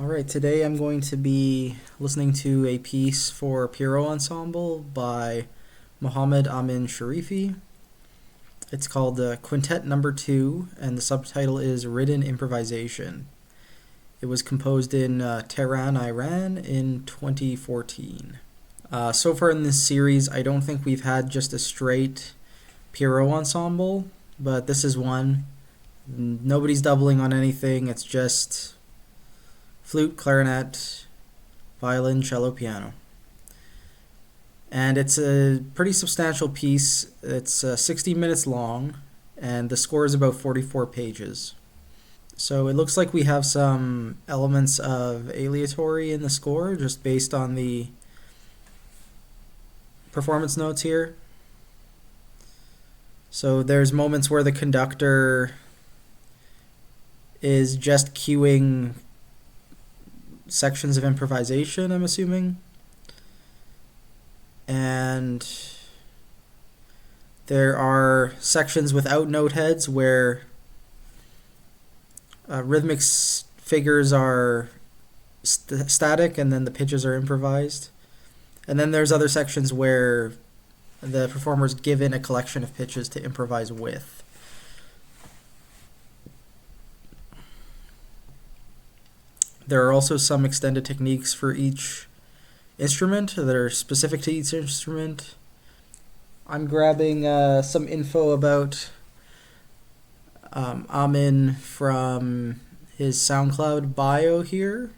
Alright, today I'm going to be listening to a piece for Pierrot Ensemble by Mohammed Amin Sharifi. It's called Quintet No.2, and the subtitle is Written Improvisation. It was composed in Tehran, Iran in 2014. So far in this series, I don't think we've had just a straight Pierrot Ensemble, but this is one. Nobody's doubling on anything, it's just flute, clarinet, violin, cello, piano. And it's a pretty substantial piece. It's 60 minutes long, and the score is about 44 pages. So it looks like we have some elements of aleatory in the score, just based on the performance notes here. So there's moments where the conductor is just cueing sections of improvisation, I'm assuming. And there are sections without note heads where rhythmic figures are static and then the pitches are improvised. And then there's other sections where the performer's given a collection of pitches to improvise with. There are also some extended techniques for each instrument that are specific to each instrument. I'm grabbing some info about Amin from his SoundCloud bio here.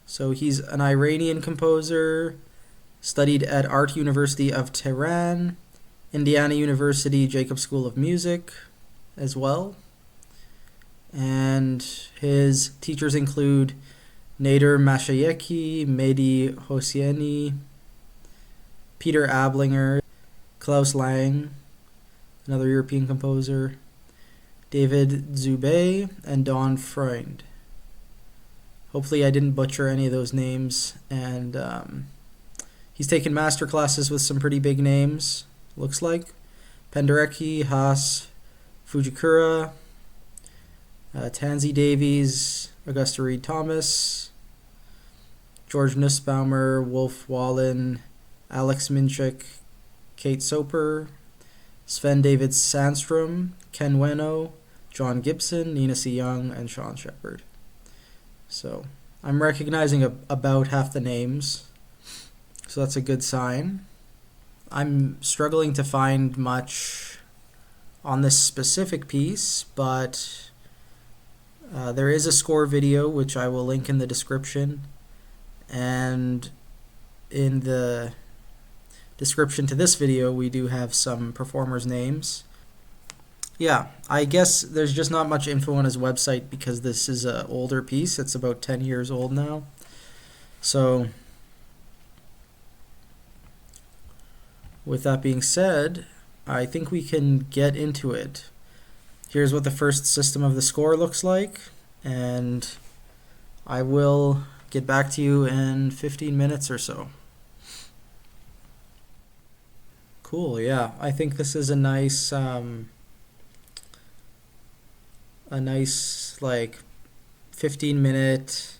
So he's an Iranian composer, studied at Art University of Tehran, Indiana University Jacobs School of Music as well. And his teachers include Nader Mashayekhi, Mehdi Hosseini, Peter Ablinger, Klaus Lang, another European composer, David Zubey, and Don Freund. Hopefully I didn't butcher any of those names. And he's taken master classes with some pretty big names, looks like. Penderecki, Haas, Fujikura, Tansy Davies, Augusta Reed Thomas, George Nussbaumer, Wolf Wallen, Alex Minchik, Kate Soper, Sven David Sandstrom, Ken Weno, John Gibson, Nina C. Young, and Sean Shepard. So I'm recognizing about half the names, so that's a good sign. I'm struggling to find much on this specific piece, but there is a score video, which I will link in the description, and in the description to this video we do have some performers' names. Yeah, I guess there's just not much info on his website because this is an older piece. It's about 10 years old now. So with that being said, I think we can get into it. Here's what the first system of the score looks like, and I will get back to you in 15 minutes or so. Cool, yeah. I think this is a nice like 15-minute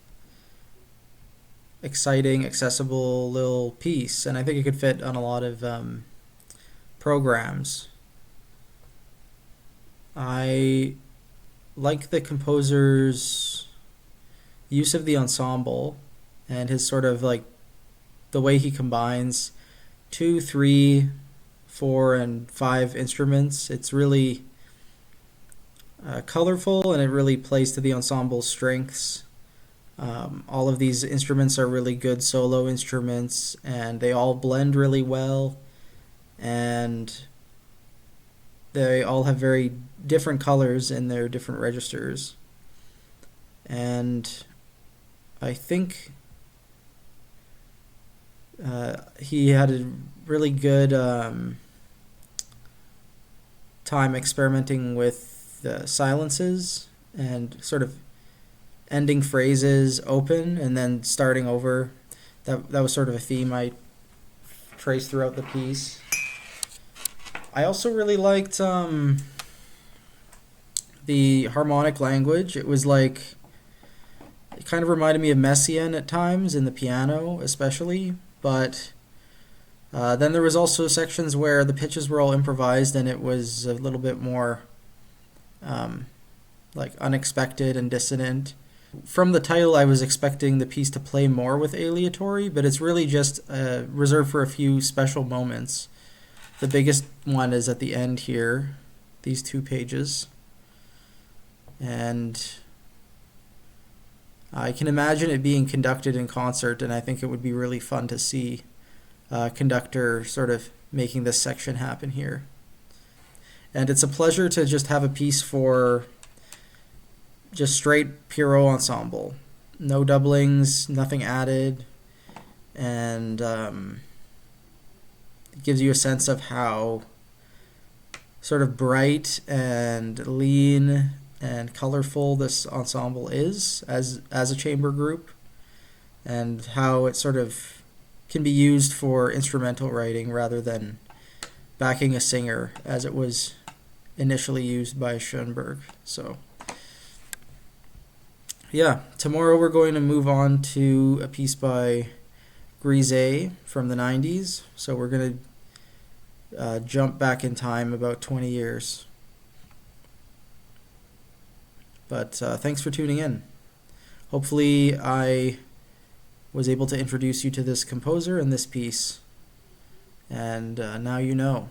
exciting, accessible little piece, and I think it could fit on a lot of programs. I like the composer's use of the ensemble and his sort of like the way he combines 2, 3, 4, and 5 instruments. It's really colorful, and it really plays to the ensemble's strengths. All of these instruments are really good solo instruments, and they all blend really well, and they all have very different colors in their different registers. And I think he had a really good time experimenting with the silences and sort of ending phrases open and then starting over. That was sort of a theme I traced throughout the piece. I also really liked the harmonic language. It was like, it kind of reminded me of Messiaen at times in the piano, especially. But then there was also sections where the pitches were all improvised, and it was a little bit more like unexpected and dissonant. From the title, I was expecting the piece to play more with aleatory, but it's really just reserved for a few special moments. The biggest one is at the end here, these 2 pages. And I can imagine it being conducted in concert, and I think it would be really fun to see a conductor sort of making this section happen here. And it's a pleasure to just have a piece for just straight Pierrot Ensemble. No doublings, nothing added, and it gives you a sense of how sort of bright and lean and colorful this ensemble is as a chamber group, and how it sort of can be used for instrumental writing rather than backing a singer as it was initially used by Schoenberg. So yeah, tomorrow we're going to move on to a piece by Grisey from the 90s. So we're going to jump back in time about 20 years. But thanks for tuning in. Hopefully I was able to introduce you to this composer and this piece. And now you know.